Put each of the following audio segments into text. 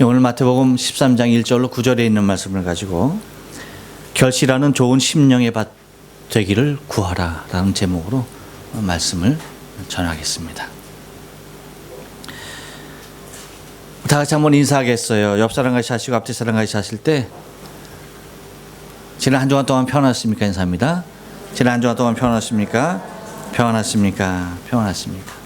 오늘 마태복음 13장 1절로 9절에 있는 말씀을 가지고 결실하는 좋은 심령의 밭 되기를 구하라 라는 제목으로 말씀을 전하겠습니다. 다 같이 한번 인사하겠어요. 옆 사람 같이 하시고 앞뒤 사람 같이 하실 때 지난 한 주간 동안 평안하십니까? 인사합니다. 지난 한 주간 동안 평안하십니까? 평안하십니까? 평안하십니까?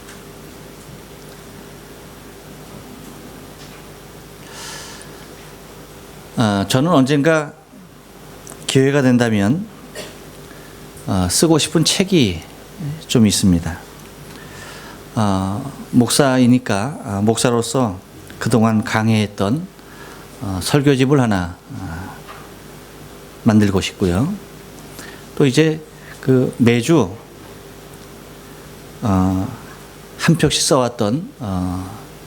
저는 언젠가 기회가 된다면 쓰고 싶은 책이 좀 있습니다. 목사이니까 목사로서 그동안 강해했던 설교집을 하나 만들고 싶고요. 또 이제 그 매주 한 편씩 써왔던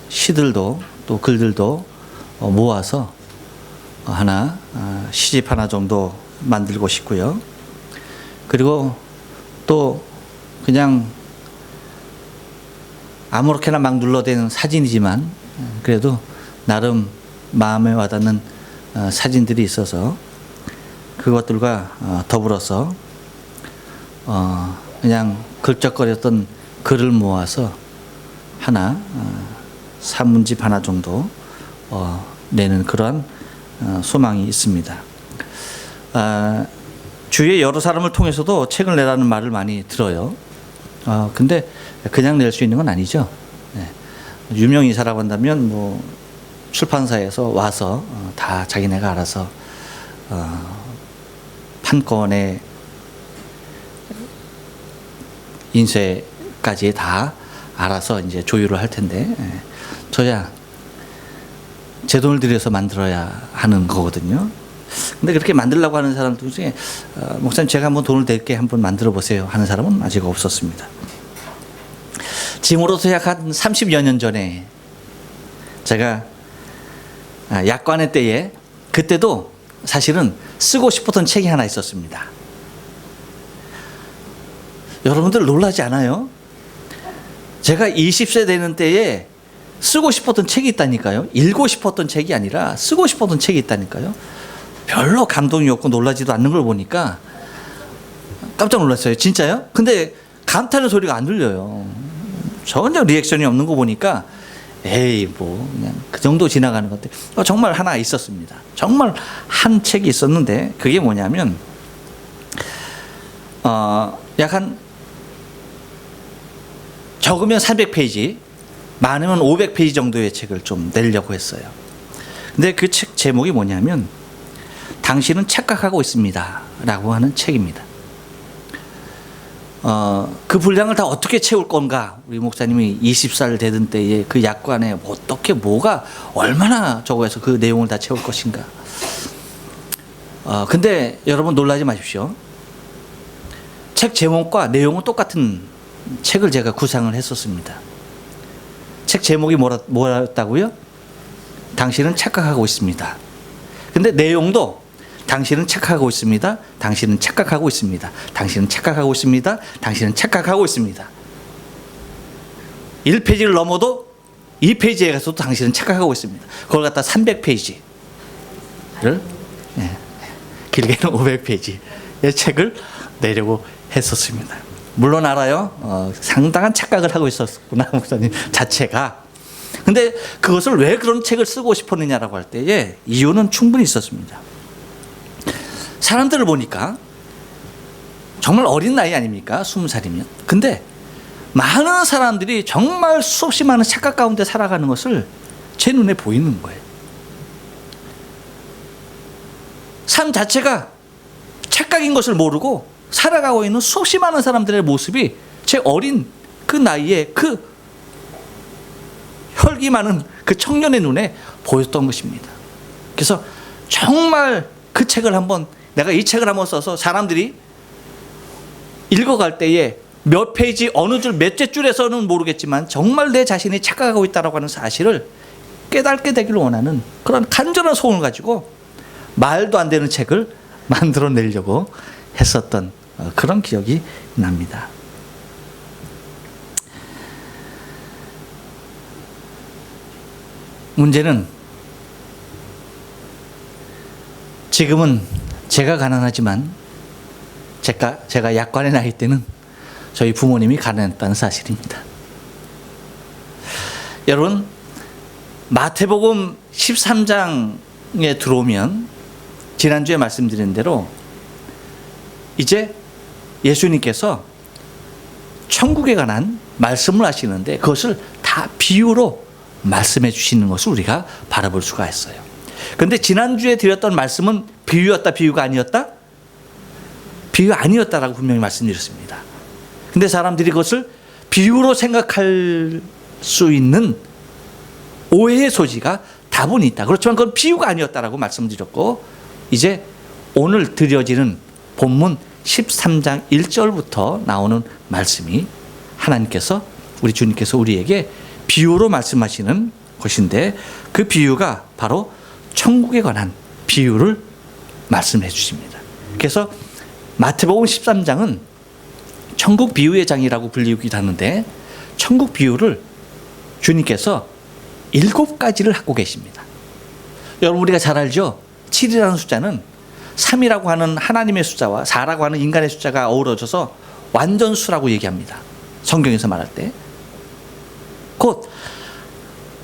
시들도 또 글들도 모아서 하나 시집 하나 정도 만들고 싶고요. 그리고 또 그냥 아무렇게나 막 눌러댄 사진이지만 그래도 나름 마음에 와닿는 사진들이 있어서 그것들과 더불어서 그냥 걸적거렸던 글을 모아서 하나 산문집 하나 정도 내는 그러한 소망이 있습니다. 주위의 여러 사람을 통해서도 책을 내라는 말을 많이 들어요. 근데 그냥 낼 수 있는 건 아니죠. 네. 유명 인사라고 한다면 뭐 출판사에서 와서 다 자기네가 알아서 판권의 인쇄까지 다 알아서 이제 조율을 할 텐데 저야 제 돈을 들여서 만들어야 하는 거거든요. 근데 그렇게 만들려고 하는 사람들 중에 목사님 제가 한번 돈을 댈게 한번 만들어 보세요 하는 사람은 아직 없었습니다. 지금으로부터 약 한 30여 년 전에 제가 약관의 때에 그때도 사실은 쓰고 싶었던 책이 하나 있었습니다. 여러분들 놀라지 않아요? 제가 20세 되는 때에 쓰고 싶었던 책이 있다니까요. 읽고 싶었던 책이 아니라 쓰고 싶었던 책이 있다니까요. 별로 감동이 없고 놀라지도 않는 걸 보니까 깜짝 놀랐어요. 진짜요? 근데 감탄의 소리가 안 들려요. 전혀 리액션이 없는 거 보니까 에이 뭐 그냥 그 정도 지나가는 것 같아요. 정말 하나 있었습니다. 정말 한 책이 있었는데 그게 뭐냐면 약 한 적으면 300페이지 많으면 500페이지 정도의 책을 좀 내려고 했어요. 근데 그 책 제목이 뭐냐면 당신은 착각하고 있습니다 라고 하는 책입니다. 그 분량을 다 어떻게 채울 건가, 우리 목사님이 20살 되던 때에 그 약관에 어떻게 뭐가 얼마나 적어서 그 내용을 다 채울 것인가. 근데 여러분 놀라지 마십시오. 책 제목과 내용은 똑같은 책을 제가 구상을 했었습니다. 책 제목이 뭐였다고요? 당신은 착각하고 있습니다. 근데 내용도 당신은 착각하고 있습니다. 당신은 착각하고 있습니다. 당신은 착각하고 있습니다. 당신은 착각하고 있습니다. 1페이지를 넘어도 2페이지에 가서도 당신은 착각하고 있습니다. 그걸 갖다 300페이지를 길게는 500페이지의 책을 내려고 했었습니다. 물론 알아요. 상당한 착각을 하고 있었구나 목사님 자체가. 근데 그것을 왜 그런 책을 쓰고 싶었느냐라고 할 때에 이유는 충분히 있었습니다. 사람들을 보니까 정말 어린 나이 아닙니까? 20살이면. 근데 많은 사람들이 정말 수없이 많은 착각 가운데 살아가는 것을 제 눈에 보이는 거예요. 삶 자체가 착각인 것을 모르고 살아가고 있는 수없이 많은 사람들의 모습이 제 어린 그 나이에 그 혈기 많은 그 청년의 눈에 보였던 것입니다. 그래서 정말 그 책을 내가 이 책을 한번 써서 사람들이 읽어갈 때에 몇 페이지 어느 줄 몇째 줄에서는 모르겠지만 정말 내 자신이 착각하고 있다고 하는 사실을 깨닫게 되기를 원하는 그런 간절한 소원을 가지고 말도 안 되는 책을 만들어내려고 했었던 그런 기억이 납니다. 문제는 지금은 제가 가난하지만 제가 약관의 나이 때는 저희 부모님이 가난했다는 사실입니다. 여러분, 마태복음 13장에 들어오면 지난주에 말씀드린 대로 이제 예수님께서 천국에 관한 말씀을 하시는데 그것을 다 비유로 말씀해 주시는 것을 우리가 바라볼 수가 있어요. 그런데 지난주에 드렸던 말씀은 비유였다, 비유가 아니었다? 비유 아니었다라고 분명히 말씀드렸습니다. 근데 사람들이 그것을 비유로 생각할 수 있는 오해의 소지가 다분히 있다. 그렇지만 그건 비유가 아니었다라고 말씀드렸고, 이제 오늘 드려지는 본문 13장 1절부터 나오는 말씀이 하나님께서, 우리 주님께서 우리에게 비유로 말씀하시는 것인데, 그 비유가 바로 천국에 관한 비유를 말씀해 주십니다. 그래서 마태복음 13장은 천국 비유의 장이라고 불리기도 하는데, 천국 비유를 주님께서 7가지를 하고 계십니다. 여러분, 우리가 잘 알죠? 7이라는 숫자는 3이라고 하는 하나님의 숫자와 4라고 하는 인간의 숫자가 어우러져서 완전수라고 얘기합니다. 성경에서 말할 때. 곧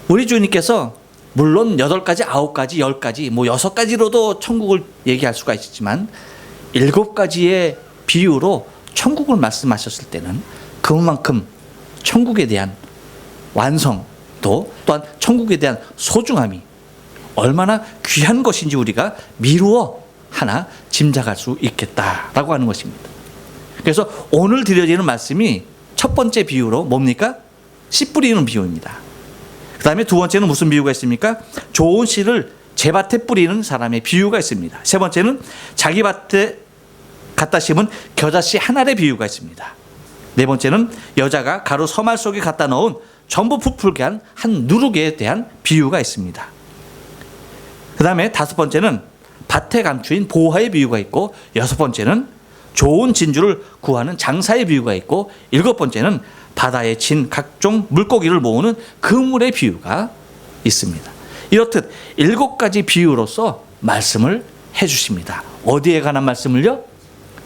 우리 주님께서 물론 8가지, 9가지, 10가지, 뭐 6가지로도 천국을 얘기할 수가 있지만 7가지의 비유로 천국을 말씀하셨을 때는 그만큼 천국에 대한 완성도, 또한 천국에 대한 소중함이 얼마나 귀한 것인지 우리가 미루어 하나 짐작할 수 있겠다라고 하는 것입니다. 그래서 오늘 드려지는 말씀이 첫 번째 비유로 뭡니까? 씨 뿌리는 비유입니다. 그 다음에 두 번째는 무슨 비유가 있습니까? 좋은 씨를 제 밭에 뿌리는 사람의 비유가 있습니다. 세 번째는 자기 밭에 갖다 심은 겨자씨 한 알의 비유가 있습니다. 네 번째는 여자가 가루 서말 속에 갖다 넣은 전부 부풀게 한 누룩에 대한 비유가 있습니다. 그 다음에 다섯 번째는 밭에 감추인 보화의 비유가 있고, 여섯 번째는 좋은 진주를 구하는 장사의 비유가 있고, 일곱 번째는 바다에 친 각종 물고기를 모으는 그물의 비유가 있습니다. 이렇듯 7가지 비유로서 말씀을 해 주십니다. 어디에 관한 말씀을요?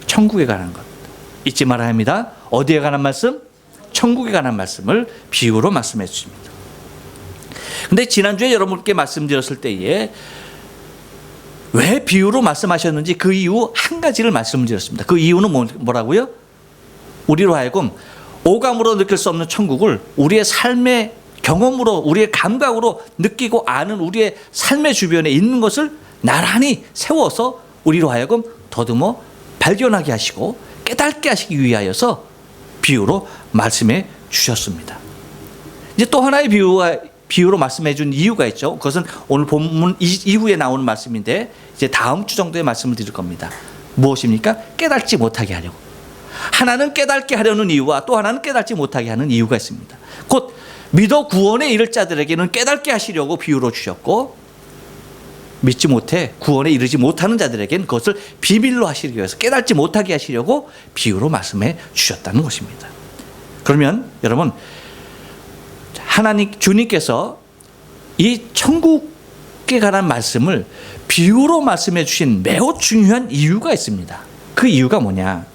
천국에 관한 것. 잊지 말아야 합니다. 어디에 관한 말씀? 천국에 관한 말씀을 비유로 말씀해 주십니다. 근데 지난주에 여러분께 말씀드렸을 때에 왜 비유로 말씀하셨는지 그 이유 한 가지를 말씀드렸습니다. 그 이유는 뭐라고요? 우리로 하여금 오감으로 느낄 수 없는 천국을 우리의 삶의 경험으로, 우리의 감각으로 느끼고 아는 우리의 삶의 주변에 있는 것을 나란히 세워서 우리로 하여금 더듬어 발견하게 하시고 깨닫게 하시기 위하여서 비유로 말씀해 주셨습니다. 이제 또 하나의 비유로 말씀해 준 이유가 있죠. 그것은 오늘 본문 이후에 나오는 말씀인데 이제 다음 주 정도에 말씀을 드릴 겁니다. 무엇입니까? 깨닫지 못하게 하려고. 하나는 깨닫게 하려는 이유와 또 하나는 깨닫지 못하게 하는 이유가 있습니다. 곧 믿어 구원에 이를 자들에게는 깨닫게 하시려고 비유로 주셨고, 믿지 못해 구원에 이르지 못하는 자들에게는 그것을 비밀로 하시기 위해서 깨닫지 못하게 하시려고 비유로 말씀해 주셨다는 것입니다. 그러면 여러분, 하나님 주님께서 이 천국에 관한 말씀을 비유로 말씀해 주신 매우 중요한 이유가 있습니다. 그 이유가 뭐냐?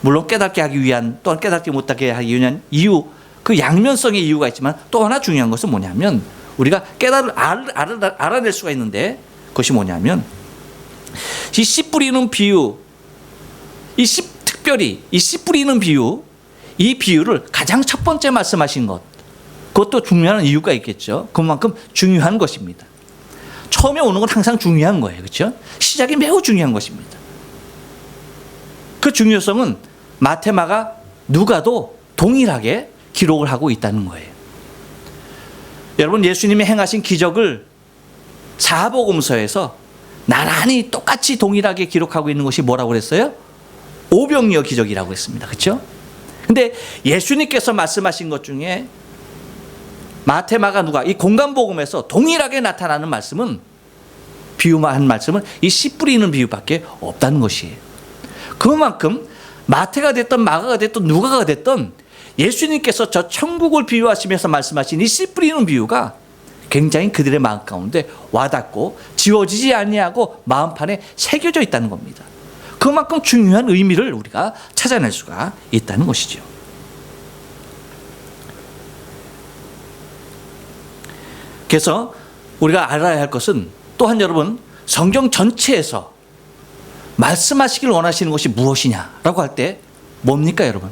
물론 깨닫게 하기 위한, 또한 깨닫지 못하게 하기 위한 이유, 그 양면성의 이유가 있지만 또 하나 중요한 것은 뭐냐면, 우리가 알아낼 수가 있는데 그것이 뭐냐면, 이 씨 뿌리는 비유, 특별히 이 씨 뿌리는 비유, 이 비유를 가장 첫 번째 말씀하신 것, 그것도 중요한 이유가 있겠죠. 그만큼 중요한 것입니다. 처음에 오는 건 항상 중요한 거예요. 그렇죠? 시작이 매우 중요한 것입니다. 그 중요성은 마태, 마가, 누가도 동일하게 기록을 하고 있다는 거예요. 여러분, 예수님이 행하신 기적을 사복음서에서 나란히 똑같이 동일하게 기록하고 있는 것이 뭐라고 그랬어요? 오병이어 기적이라고 했습니다. 그렇죠? 근데 예수님께서 말씀하신 것 중에 마태, 마가, 누가 이 공간복음에서 동일하게 나타나는 말씀은, 비유한 말씀은 이 씨 뿌리는 비유밖에 없다는 것이에요. 그만큼 마태가 됐든 마가가 됐든 누가가 됐든 예수님께서 저 천국을 비유하시면서 말씀하신 이 씨 뿌리는 비유가 굉장히 그들의 마음 가운데 와닿고 지워지지 아니하고 마음판에 새겨져 있다는 겁니다. 그만큼 중요한 의미를 우리가 찾아낼 수가 있다는 것이죠. 그래서 우리가 알아야 할 것은 또한 여러분, 성경 전체에서 말씀하시길 원하시는 것이 무엇이냐라고 할 때 뭡니까 여러분?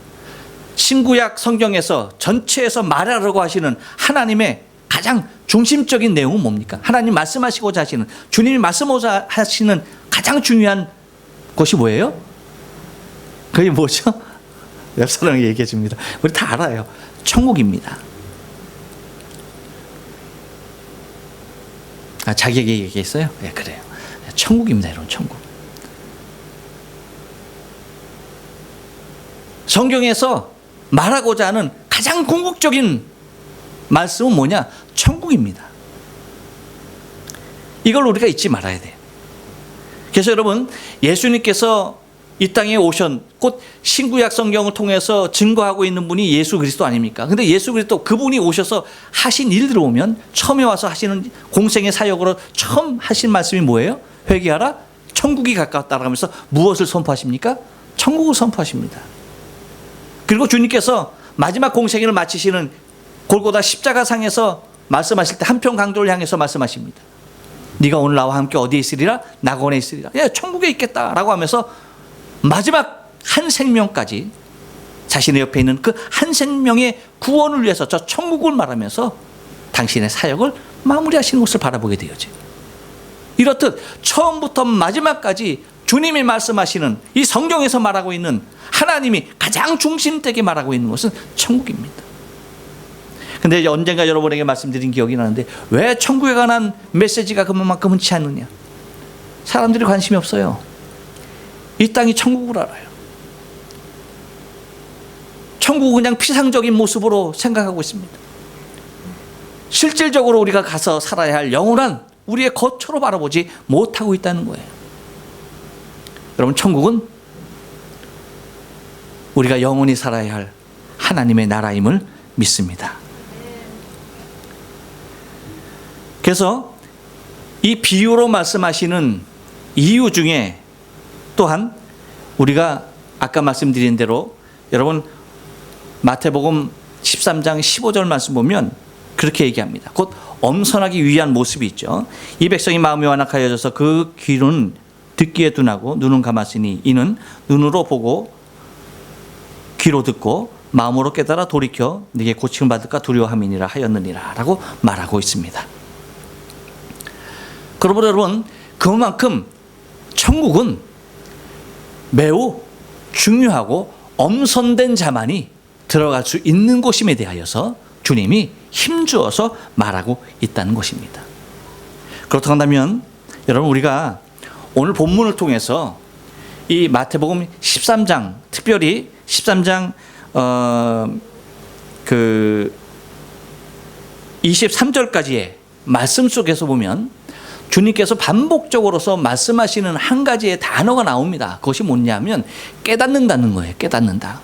신구약 성경에서 전체에서 말하라고 하시는 하나님의 가장 중심적인 내용은 뭡니까? 하나님 말씀하시고자 하시는, 주님이 말씀하고자 하시는 가장 중요한 것이 뭐예요? 그게 뭐죠? 옆 사람이 얘기해 줍니다. 우리 다 알아요. 천국입니다. 자기에게 얘기했어요? 네, 그래요. 천국입니다, 여러분. 천국. 성경에서 말하고자 하는 가장 궁극적인 말씀은 뭐냐? 천국입니다. 이걸 우리가 잊지 말아야 돼요. 그래서 여러분, 예수님께서 이 땅에 곧 신구약 성경을 통해서 증거하고 있는 분이 예수 그리스도 아닙니까? 근데 예수 그리스도 그분이 오셔서 하신 일들을 보면 처음에 와서 하시는 공생의 사역으로 처음 하신 말씀이 뭐예요? 회개하라, 천국이 가까웠다라고 하면서 무엇을 선포하십니까? 천국을 선포하십니다. 그리고 주님께서 마지막 공생애를 마치시는 골고다 십자가상에서 말씀하실 때 한편 강도를 향해서 말씀하십니다. 네가 오늘 나와 함께 어디에 있으리라? 낙원에 있으리라. 천국에 있겠다라고 하면서 마지막 한 생명까지 자신의 옆에 있는 그 한 생명의 구원을 위해서 저 천국을 말하면서 당신의 사역을 마무리하시는 것을 바라보게 되어져. 이렇듯 처음부터 마지막까지 주님이 말씀하시는 이 성경에서 말하고 있는 하나님이 가장 중심되게 말하고 있는 것은 천국입니다. 근데 언젠가 여러분에게 말씀드린 기억이 나는데 왜 천국에 관한 메시지가 그만큼 흔치 않느냐? 사람들이 관심이 없어요. 이 땅이 천국을 알아요. 천국은 그냥 피상적인 모습으로 생각하고 있습니다. 실질적으로 우리가 가서 살아야 할 영원한 우리의 거처로 바라보지 못하고 있다는 거예요. 여러분, 천국은 우리가 영원히 살아야 할 하나님의 나라임을 믿습니다. 그래서 이 비유로 말씀하시는 이유 중에 또한 우리가 아까 말씀드린 대로 여러분 마태복음 13장 15절 말씀 보면 그렇게 얘기합니다. 곧 엄선하기 위한 모습이 있죠. 이 백성이 마음이 완악하여져서 그 귀는 듣기에 둔하고 눈은 감았으니 이는 눈으로 보고 귀로 듣고 마음으로 깨달아 돌이켜 네게 고침을 받을까 두려워함이니라 하였느니라 라고 말하고 있습니다. 그러므로 여러분, 그만큼 천국은 매우 중요하고 엄선된 자만이 들어갈 수 있는 곳임에 대하여서 주님이 힘주어서 말하고 있다는 것입니다. 그렇다고 한다면 여러분, 우리가 오늘 본문을 통해서 이 마태복음 13장, 특별히 13장 23절까지의 말씀 속에서 보면 주님께서 반복적으로서 말씀하시는 한 가지의 단어가 나옵니다. 그것이 뭐냐면 깨닫는다는 거예요. 깨닫는다.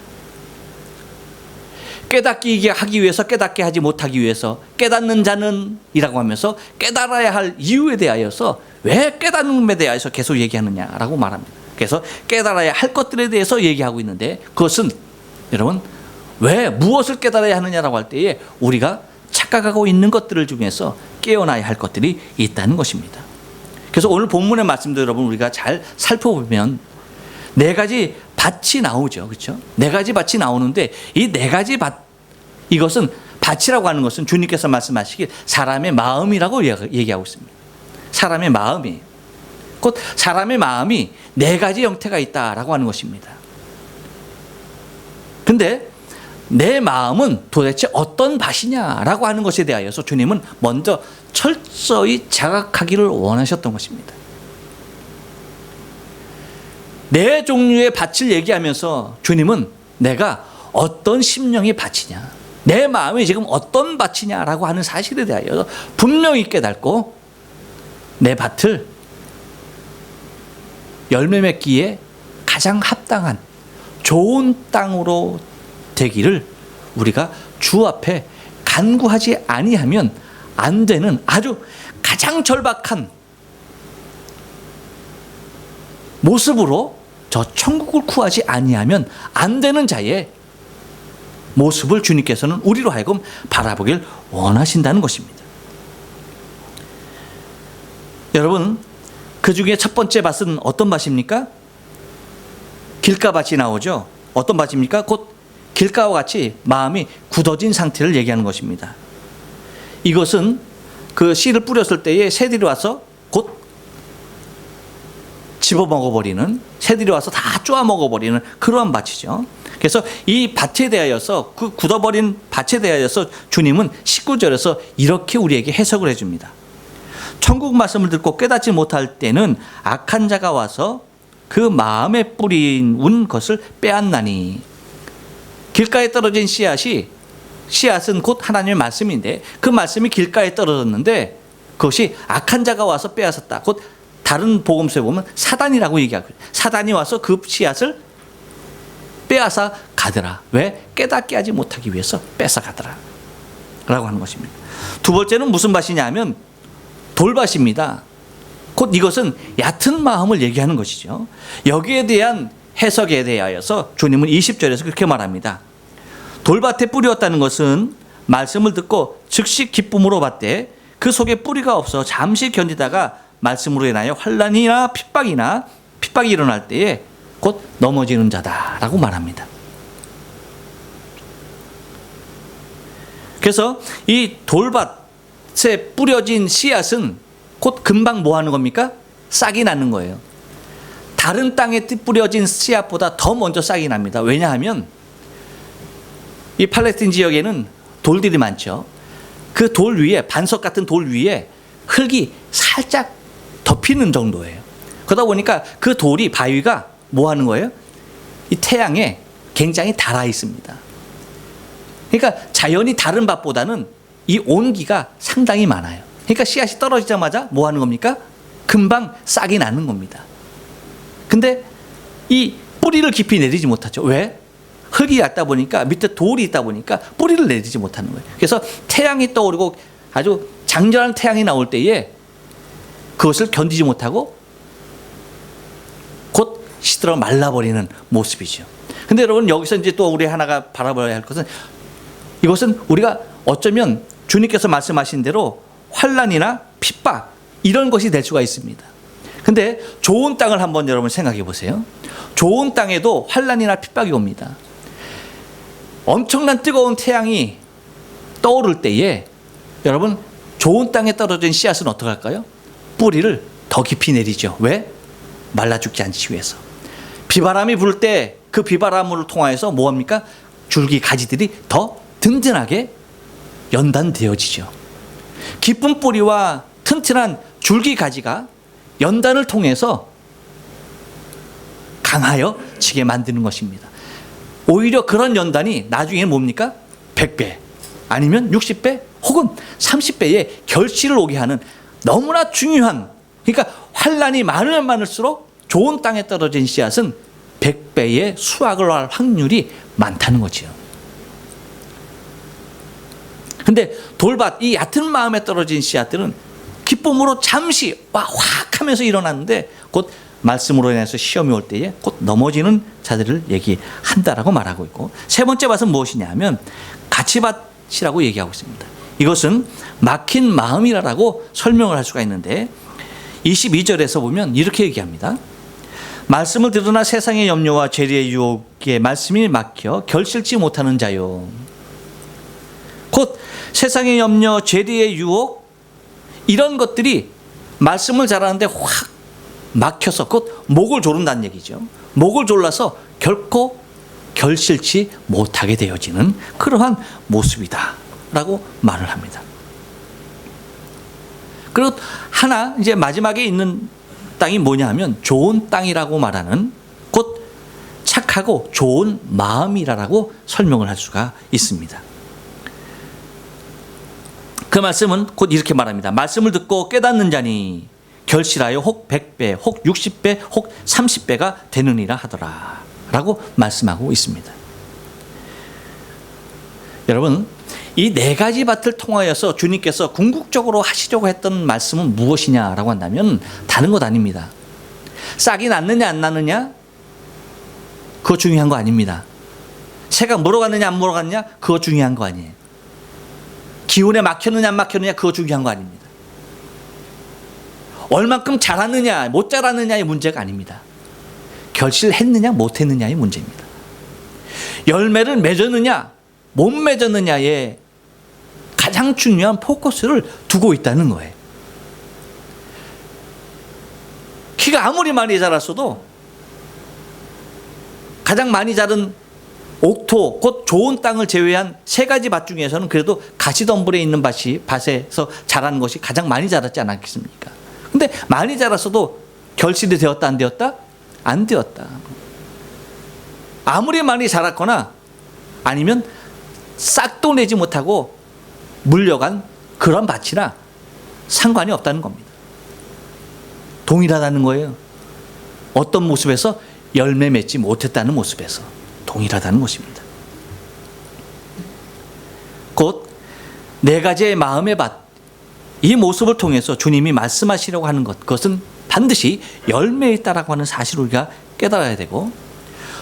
깨닫게 하기 위해서 깨닫게 하지 못하기 위해서 깨닫는 자는 이라고 하면서 깨달아야 할 이유에 대하여서 왜 깨닫는 것에 대하여서 계속 얘기하느냐라고 말합니다. 그래서 깨달아야 할 것들에 대해서 얘기하고 있는데 그것은 여러분 왜 무엇을 깨달아야 하느냐라고 할 때에 우리가 착각하고 있는 것들을 중에서 깨어나야 할 것들이 있다는 것입니다. 그래서 오늘 본문의 말씀도 여러분 우리가 잘 살펴보면 네 가지 밭이 나오죠. 그렇죠? 네 가지 밭이 나오는데 이 네 가지 밭, 이것은 밭이라고 하는 것은 주님께서 말씀하시길 사람의 마음이라고 얘기하고 있습니다. 사람의 마음이 곧 사람의 마음이 네 가지 형태가 있다라고 하는 것입니다. 근데 내 마음은 도대체 어떤 밭이냐라고 하는 것에 대하여서 주님은 먼저 철저히 자각하기를 원하셨던 것입니다. 네 종류의 밭을 얘기하면서 주님은 내가 어떤 심령의 밭이냐, 내 마음이 지금 어떤 밭이냐라고 하는 사실에 대하여 분명히 깨닫고 내 밭을 열매 맺기에 가장 합당한 좋은 땅으로 되기를 우리가 주 앞에 간구하지 아니하면 안 되는 아주 가장 절박한 모습으로 저 천국을 구하지 아니하면 안 되는 자의 모습을 주님께서는 우리로 하여금 바라보길 원하신다는 것입니다. 여러분, 그 중에 첫 번째 밭은 어떤 밭입니까? 길가밭이 나오죠. 어떤 밭입니까? 곧 길가와 같이 마음이 굳어진 상태를 얘기하는 것입니다. 이것은 그 씨를 뿌렸을 때에 새들이 와서 곧 집어먹어버리는, 새들이 와서 다 쪼아먹어버리는 그러한 밭이죠. 그래서 이 밭에 대하여서, 그 굳어버린 밭에 대하여서 주님은 19절에서 이렇게 우리에게 해석을 해줍니다. 천국 말씀을 듣고 깨닫지 못할 때는 악한 자가 와서 그 마음에 뿌린 것을 빼앗나니. 길가에 떨어진 씨앗은 곧 하나님의 말씀인데 그 말씀이 길가에 떨어졌는데 그것이 악한 자가 와서 빼앗았다. 곧 다른 복음서에 보면 사단이라고 얘기하고, 사단이 와서 그 씨앗을 빼앗아 가더라. 왜? 깨닫게 하지 못하기 위해서 뺏어 가더라 라고 하는 것입니다. 두 번째는 무슨 밭이냐 하면 돌밭입니다. 곧 이것은 얕은 마음을 얘기하는 것이죠. 여기에 대한 해석에 대하여서 주님은 20절에서 그렇게 말합니다. 돌밭에 뿌렸다는 것은 말씀을 듣고 즉시 기쁨으로 받되 그 속에 뿌리가 없어 잠시 견디다가 말씀으로 인하여 환난이나 핍박이 일어날 때에 곧 넘어지는 자다라고 말합니다. 그래서 이 돌밭에 뿌려진 씨앗은 곧 금방 뭐 하는 겁니까? 싹이 나는 거예요. 다른 땅에 뿌려진 씨앗보다 더 먼저 싹이 납니다. 왜냐하면 이 팔레스틴 지역에는 돌들이 많죠. 그 돌 위에, 반석 같은 돌 위에 흙이 살짝 덮이는 정도예요. 그러다 보니까 그 돌이, 바위가 뭐 하는 거예요? 이 태양에 굉장히 달아 있습니다. 그러니까 자연이 다른 밭보다는 이 온기가 상당히 많아요. 그러니까 씨앗이 떨어지자마자 뭐 하는 겁니까? 금방 싹이 나는 겁니다. 근데 이 뿌리를 깊이 내리지 못하죠. 왜? 흙이 얕다 보니까, 밑에 돌이 있다 보니까 뿌리를 내리지 못하는 거예요. 그래서 태양이 떠오르고 아주 장렬한 태양이 나올 때에 그것을 견디지 못하고 곧 시들어 말라버리는 모습이죠. 근데 여러분, 여기서 이제 또 우리 하나가 바라봐야 할 것은, 이것은 우리가 어쩌면 주님께서 말씀하신 대로 환난이나 핍박 이런 것이 될 수가 있습니다. 근데 좋은 땅을 한번 여러분 생각해 보세요. 좋은 땅에도 환난이나 핍박이 옵니다. 엄청난 뜨거운 태양이 떠오를 때에 여러분, 좋은 땅에 떨어진 씨앗은 어떻게 할까요? 뿌리를 더 깊이 내리죠. 왜? 말라 죽지 않기 위해서. 비바람이 불 때 그 비바람을 통하여서 뭐합니까? 줄기 가지들이 더 든든하게 연단되어지죠. 깊은 뿌리와 튼튼한 줄기 가지가 연단을 통해서 강하여지게 만드는 것입니다. 오히려 그런 연단이 나중에는 뭡니까? 100배 아니면 60배 혹은 30배의 결실을 오게 하는 너무나 중요한, 그러니까 환난이 많으면 많을수록 좋은 땅에 떨어진 씨앗은 100배의 수확을 할 확률이 많다는 거지요. 근데 돌밭, 이 얕은 마음에 떨어진 씨앗들은 기쁨으로 잠시 확 하면서 일어났는데 곧 말씀으로 인해서 시험이 올 때에 곧 넘어지는 자들을 얘기한다라고 말하고 있고, 세 번째 밭은 무엇이냐 하면 가치밭이라고 얘기하고 있습니다. 이것은 막힌 마음이라고 설명을 할 수가 있는데 22절에서 보면 이렇게 얘기합니다. 말씀을 들으나 세상의 염려와 죄의 유혹에 말씀이 막혀 결실치 못하는 자요. 곧 세상의 염려, 죄의 유혹 이런 것들이 말씀을 잘하는데 확 막혀서 곧 목을 조른다는 얘기죠. 목을 졸라서 결코 결실치 못하게 되어지는 그러한 모습이다 라고 말을 합니다. 그리고 하나 이제 마지막에 있는 땅이 뭐냐 하면 좋은 땅이라고 말하는, 곧 착하고 좋은 마음이라고 설명을 할 수가 있습니다. 그 말씀은 곧 이렇게 말합니다. 말씀을 듣고 깨닫는 자니 결실하여 혹 100배, 혹 60배, 혹 30배가 되느니라 하더라 라고 말씀하고 있습니다. 여러분, 이 네 가지 밭을 통하여서 주님께서 궁극적으로 하시려고 했던 말씀은 무엇이냐라고 한다면 다른 것 아닙니다. 싹이 났느냐 안 났느냐 그거 중요한 거 아닙니다. 새가 물어갔느냐 안 물어갔느냐 그거 중요한 거 아니에요. 기운에 막혔느냐 안 막혔느냐 그거 중요한 거 아닙니다. 얼만큼 자랐느냐 못 자랐느냐의 문제가 아닙니다. 결실했느냐 못했느냐의 문제입니다. 열매를 맺었느냐 못 맺었느냐에 가장 중요한 포커스를 두고 있다는 거예요. 키가 아무리 많이 자랐어도 가장 많이 자른 옥토, 곧 좋은 땅을 제외한 세 가지 밭 중에서는 그래도 가시덤불에 있는 밭에서 자라는 것이 가장 많이 자랐지 않았겠습니까? 근데 많이 자랐어도 결실이 되었다 안 되었다? 안 되었다. 아무리 많이 자랐거나 아니면 싹도 내지 못하고 물려간 그런 밭이나 상관이 없다는 겁니다. 동일하다는 거예요. 어떤 모습에서 열매 맺지 못했다는 모습에서 동일하다는 것입니다. 곧 네 가지의 마음의 밭, 이 모습을 통해서 주님이 말씀하시려고 하는 것, 그것은 반드시 열매에 있다라고 하는 사실을 우리가 깨달아야 되고,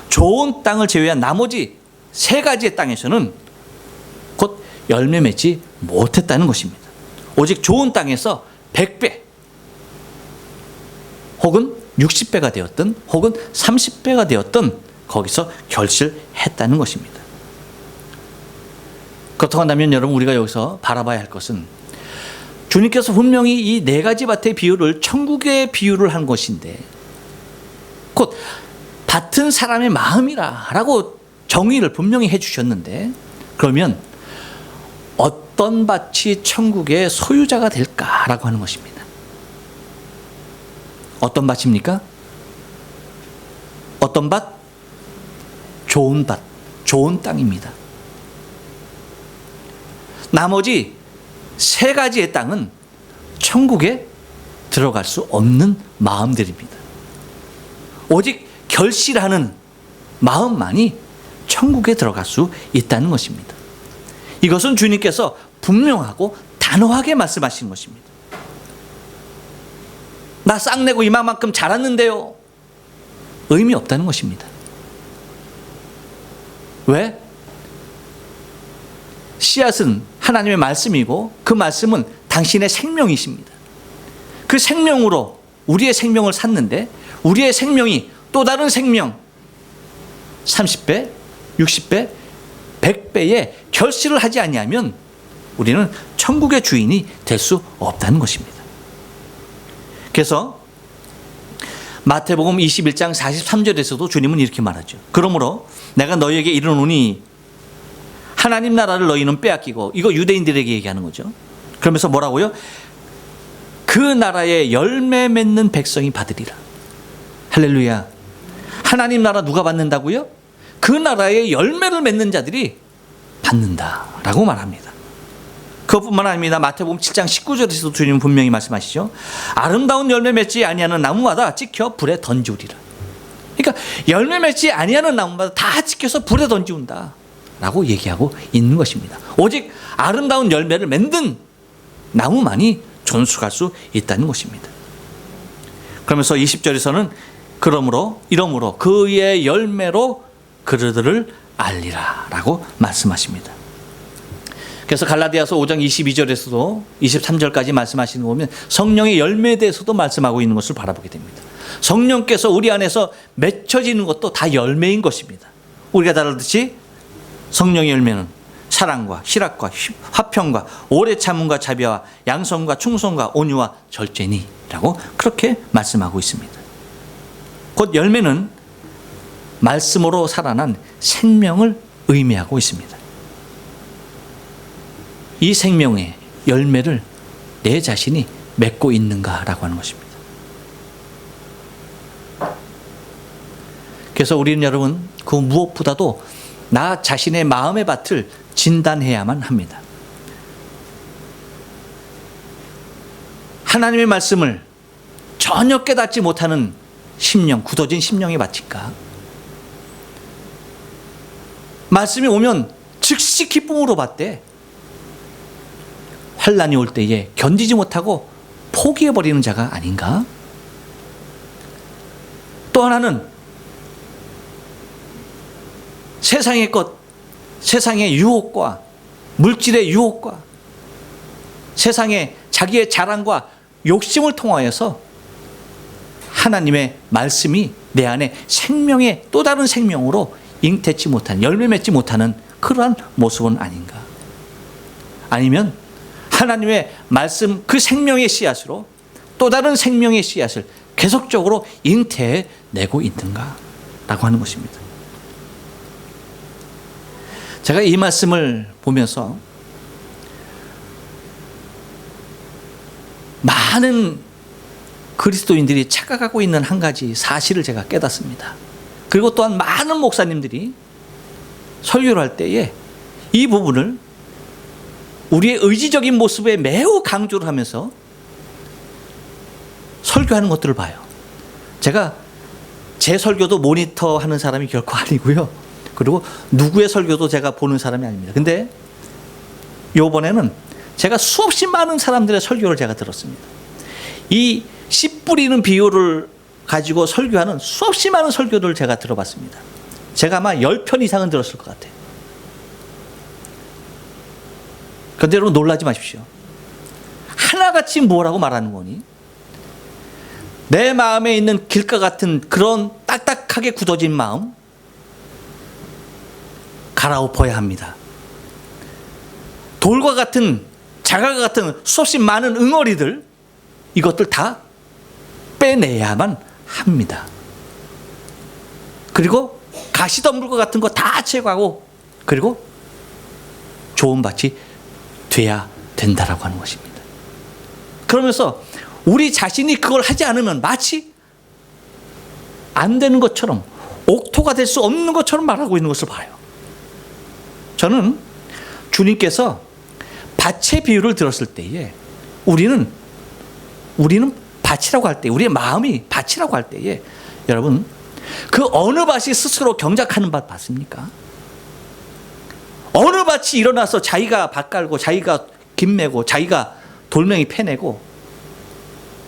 좋은 땅을 제외한 나머지 세 가지의 땅에서는 곧 열매 맺지 못했다는 것입니다. 오직 좋은 땅에서 100배 혹은 60배가 되었든 혹은 30배가 되었든 거기서 결실했다는 것입니다. 그렇다고 한다면 여러분, 우리가 여기서 바라봐야 할 것은 주님께서 분명히 이 네 가지 밭의 비유를 천국의 비유를 한 것인데, 곧 밭은 사람의 마음이라 라고 정의를 분명히 해주셨는데, 그러면 어떤 밭이 천국의 소유자가 될까라고 하는 것입니다. 어떤 밭입니까? 어떤 밭? 좋은 밭, 좋은 땅입니다. 나머지 세 가지의 땅은 천국에 들어갈 수 없는 마음들입니다. 오직 결실하는 마음만이 천국에 들어갈 수 있다는 것입니다. 이것은 주님께서 분명하고 단호하게 말씀하신 것입니다. 나 싹 내고 이만큼 자랐는데요, 의미 없다는 것입니다. 왜? 씨앗은 하나님의 말씀이고 그 말씀은 당신의 생명이십니다. 그 생명으로 우리의 생명을 샀는데, 우리의 생명이 또 다른 생명 30배, 60배, 100배의 결실을 하지 아니하면 우리는 천국의 주인이 될 수 없다는 것입니다. 그래서 마태복음 21장 43절에서도 주님은 이렇게 말하죠. 그러므로 내가 너희에게 이르노니 하나님 나라를 너희는 빼앗기고, 이거 유대인들에게 얘기하는 거죠. 그러면서 뭐라고요? 그 나라의 열매 맺는 백성이 받으리라. 할렐루야. 하나님 나라 누가 받는다고요? 그 나라의 열매를 맺는 자들이 받는다라고 말합니다. 그것뿐만 아닙니다. 마태복음 7장 19절에서도 주님은 분명히 말씀하시죠. 아름다운 열매 맺지 아니하는 나무마다 찍혀 불에 던지우리라. 그러니까 열매 맺지 아니하는 나무마다 다 찍혀서 불에 던지운다 라고 얘기하고 있는 것입니다. 오직 아름다운 열매를 맺는 나무만이 존속할 수 있다는 것입니다. 그러면서 20절에서는 이러므로 그의 열매로 그들을 알리라 라고 말씀하십니다. 그래서 갈라디아서 5장 22절에서도 23절까지 말씀하시는 거 보면 성령의 열매에 대해서도 말씀하고 있는 것을 바라보게 됩니다. 성령께서 우리 안에서 맺혀지는 것도 다 열매인 것입니다. 우리가 다 알듯이 성령의 열매는 사랑과 희락과 화평과 오래 참음과 자비와 양선과 충성과 온유와 절제니라고 그렇게 말씀하고 있습니다. 곧 열매는 말씀으로 살아난 생명을 의미하고 있습니다. 이 생명의 열매를 내 자신이 맺고 있는가라고 하는 것입니다. 그래서 우리는 여러분, 그 무엇보다도 나 자신의 마음의 밭을 진단해야만 합니다. 하나님의 말씀을 전혀 깨닫지 못하는 심령, 굳어진 심령의 밭인가? 말씀이 오면 즉시 기쁨으로 받되 환난이 올 때에 견디지 못하고 포기해버리는 자가 아닌가? 또 하나는 세상의 것, 세상의 유혹과 물질의 유혹과 세상의 자기의 자랑과 욕심을 통하여서 하나님의 말씀이 내 안에 생명의 또 다른 생명으로 잉태치 못한, 열매 맺지 못하는 그러한 모습은 아닌가? 아니면 하나님의 말씀 그 생명의 씨앗으로 또 다른 생명의 씨앗을 계속적으로 잉태해 내고 있는가? 라고 하는 것입니다. 제가 이 말씀을 보면서 많은 그리스도인들이 착각하고 있는 한 가지 사실을 제가 깨닫습니다. 그리고 또한 많은 목사님들이 설교를 할 때에 이 부분을 우리의 의지적인 모습에 매우 강조를 하면서 설교하는 것들을 봐요. 제가 제 설교도 모니터하는 사람이 결코 아니고요. 그리고 누구의 설교도 제가 보는 사람이 아닙니다. 근데 이번에는 제가 수없이 많은 사람들의 설교를 제가 들었습니다. 이 씨 뿌리는 비유를 가지고 설교하는 수없이 많은 설교들을 제가 들어봤습니다. 제가 아마 10편 이상은 들었을 것 같아요. 그런데 여러분 놀라지 마십시오. 하나같이 뭐라고 말하는 거니? 내 마음에 있는 길가 같은 그런 딱딱하게 굳어진 마음 갈아엎어야 합니다. 돌과 같은 자갈과 같은 수없이 많은 응어리들 이것들 다 빼내야만 합니다. 그리고 가시덤불과 같은 거 다 제거하고 그리고 좋은 밭이 돼야 된다라고 하는 것입니다. 그러면서 우리 자신이 그걸 하지 않으면 마치 안 되는 것처럼 옥토가 될 수 없는 것처럼 말하고 있는 것을 봐요. 저는 주님께서 밭의 비유를 들었을 때에 우리는 밭이라고 할 때, 우리의 마음이 밭이라고 할 때에 여러분 그 어느 밭이 스스로 경작하는 밭 봤습니까? 어느 밭이 일어나서 자기가 밭 깔고 자기가 김 메고 자기가 돌멩이 패내고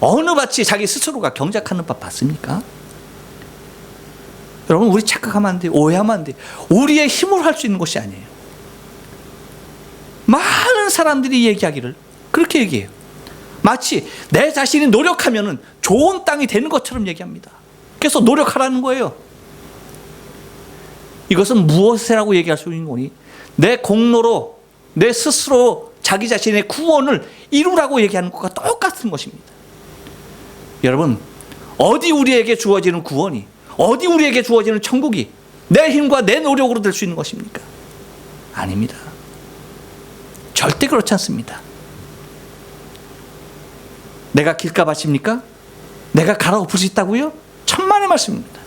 어느 밭이 자기 스스로가 경작하는 밭 봤습니까? 여러분 우리 착각하면 안 돼요. 오해하면 안 돼요. 우리의 힘으로 할 수 있는 것이 아니에요. 많은 사람들이 얘기하기를 그렇게 얘기해요. 마치 내 자신이 노력하면 좋은 땅이 되는 것처럼 얘기합니다. 그래서 노력하라는 거예요. 이것은 무엇이라고 얘기할 수 있는 거니? 내 공로로 내 스스로 자기 자신의 구원을 이루라고 얘기하는 것과 똑같은 것입니다. 여러분 어디 우리에게 주어지는 구원이, 어디 우리에게 주어지는 천국이 내 힘과 내 노력으로 될 수 있는 것입니까? 아닙니다. 절대 그렇지 않습니다. 내가 길가밭입니까? 내가 갈아엎을 수 있다고요? 천만의 말씀입니다.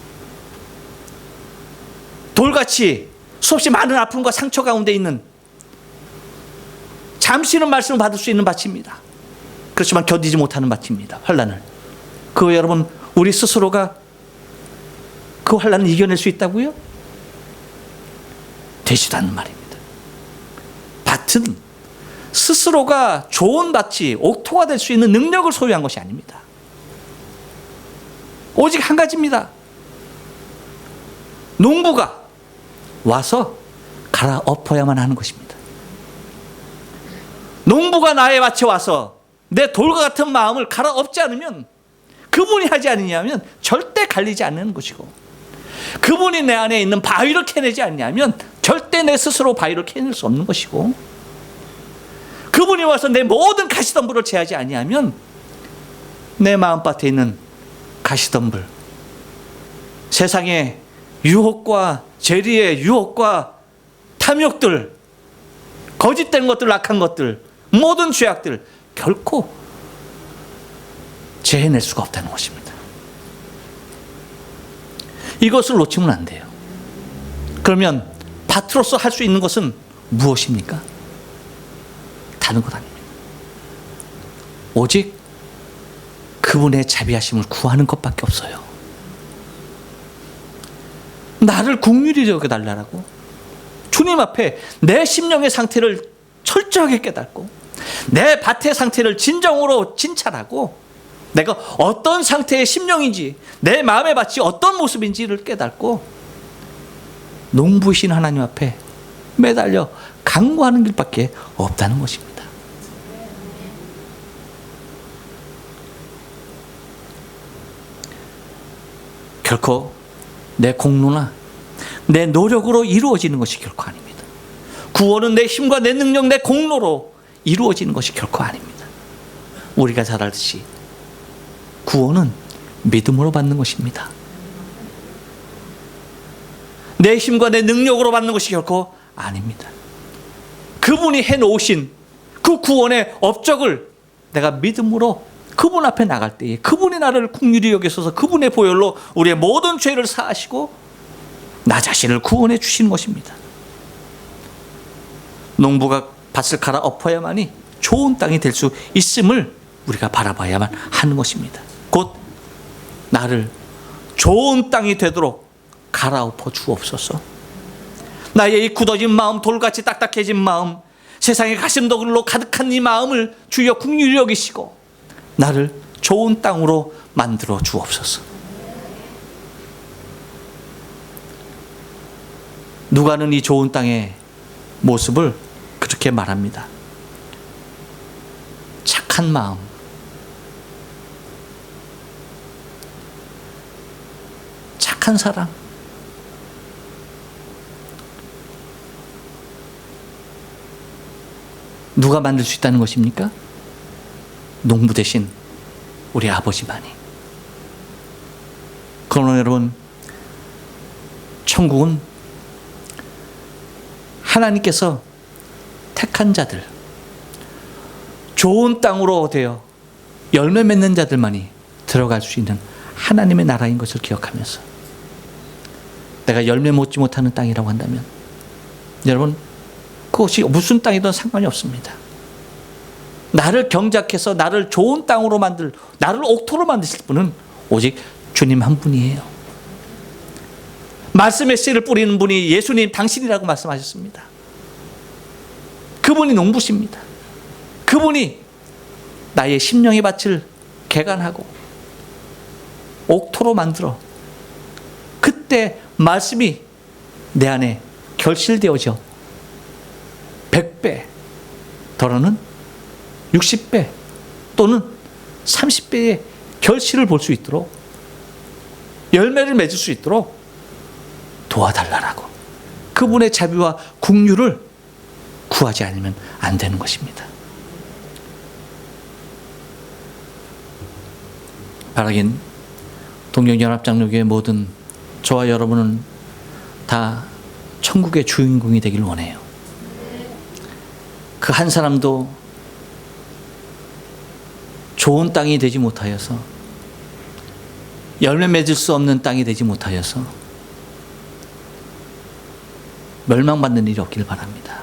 돌같이 수없이 많은 아픔과 상처 가운데 있는 잠시는 말씀을 받을 수 있는 밭입니다. 그렇지만 견디지 못하는 밭입니다. 환난을. 그거 여러분 우리 스스로가 그 환난을 이겨낼 수 있다고요? 되지도 않는 말입니다. 밭은 스스로가 좋은 밭이 옥토가 될 수 있는 능력을 소유한 것이 아닙니다. 오직 한 가지입니다. 농부가 와서 갈아엎어야만 하는 것입니다. 농부가 나의 밭에 와서 내 돌과 같은 마음을 갈아엎지 않으면, 그분이 하지 않느냐면 절대 갈리지 않는 것이고, 그분이 내 안에 있는 바위를 캐내지 않냐면 절대 내 스스로 바위를 캐낼 수 없는 것이고, 그분이 와서 내 모든 가시덤불을 제하지 아니하면 내 마음밭에 있는 가시덤불, 세상의 유혹과 재리의 유혹과 탐욕들, 거짓된 것들, 악한 것들, 모든 죄악들 결코 제해낼 수가 없다는 것입니다. 이것을 놓치면 안 돼요. 그러면 밭으로서 할 수 있는 것은 무엇입니까? 다른 것 아닙니다. 오직 그분의 자비하심을 구하는 것밖에 없어요. 나를 긍휼히 여겨달라고 주님 앞에 내 심령의 상태를 철저하게 깨닫고 내 밭의 상태를 진정으로 진찰하고 내가 어떤 상태의 심령인지, 내 마음의 밭이 어떤 모습인지를 깨닫고 농부이신 하나님 앞에 매달려 간구하는 길밖에 없다는 것입니다. 결코 내 공로나 내 노력으로 이루어지는 것이 결코 아닙니다. 구원은 내 힘과 내 능력, 내 공로로 이루어지는 것이 결코 아닙니다. 우리가 잘 알듯이 구원은 믿음으로 받는 것입니다. 내 힘과 내 능력으로 받는 것이 결코 아닙니다. 그분이 해놓으신 그 구원의 업적을 내가 믿음으로 그분 앞에 나갈 때에 그분이 나를 긍휼히 여기셔서 그분의 보혈로 우리의 모든 죄를 사하시고 나 자신을 구원해 주시는 것입니다. 농부가 밭을 갈아 엎어야만이 좋은 땅이 될 수 있음을 우리가 바라봐야만 하는 것입니다. 곧 나를 좋은 땅이 되도록 갈아엎어 주옵소서. 나의 이 굳어진 마음, 돌같이 딱딱해진 마음, 세상의 가심덕으로 가득한 이 마음을 주여 긍휼히 여기시고 나를 좋은 땅으로 만들어 주옵소서. 누가는 이 좋은 땅의 모습을 그렇게 말합니다. 착한 마음, 착한 사랑, 누가 만들 수 있다는 것입니까? 농부 대신 우리 아버지만이. 그러나 여러분, 천국은 하나님께서 택한 자들, 좋은 땅으로 되어 열매 맺는 자들만이 들어갈 수 있는 하나님의 나라인 것을 기억하면서 내가 열매 맺지 못하는 땅이라고 한다면 여러분, 그것이 무슨 땅이든 상관이 없습니다. 나를 경작해서 나를 좋은 땅으로 나를 옥토로 만드실 분은 오직 주님 한 분이에요. 말씀의 씨를 뿌리는 분이 예수님 당신이라고 말씀하셨습니다. 그분이 농부십니다. 그분이 나의 심령의 밭을 개간하고 옥토로 만들어 그때 말씀이 내 안에 결실되어져 100배 더러는 60배 또는 30배의 결실을 볼 수 있도록 열매를 맺을 수 있도록 도와달라고 그분의 자비와 긍휼을 구하지 않으면 안 되는 것입니다. 바라긴 동경연합장로교회 모든 저와 여러분은 다 천국의 주인공이 되길 원해요. 그 한 사람도 좋은 땅이 되지 못하여서 열매 맺을 수 없는 땅이 되지 못하여서 멸망받는 일이 없기를 바랍니다.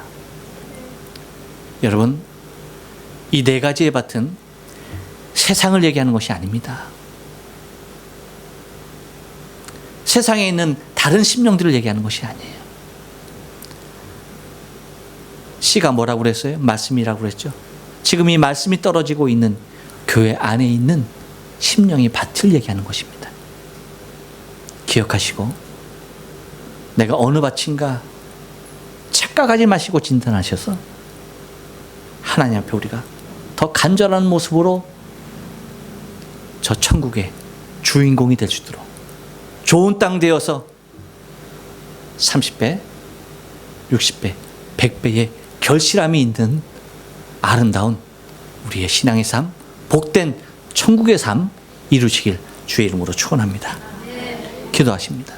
여러분, 이 네 가지의 밭은 세상을 얘기하는 것이 아닙니다. 세상에 있는 다른 심령들을 얘기하는 것이 아니에요. 씨가 뭐라고 그랬어요? 말씀이라고 그랬죠. 지금 이 말씀이 떨어지고 있는 교회 안에 있는 심령의 밭을 얘기하는 것입니다. 기억하시고 내가 어느 밭인가 착각하지 마시고 진단하셔서 하나님 앞에 우리가 더 간절한 모습으로 저 천국의 주인공이 될 수 있도록 좋은 땅 되어서 30배, 60배, 100배의 결실함이 있는 아름다운 우리의 신앙의 삶, 복된 천국의 삶 이루시길 주의 이름으로 축원합니다. 기도하십니다.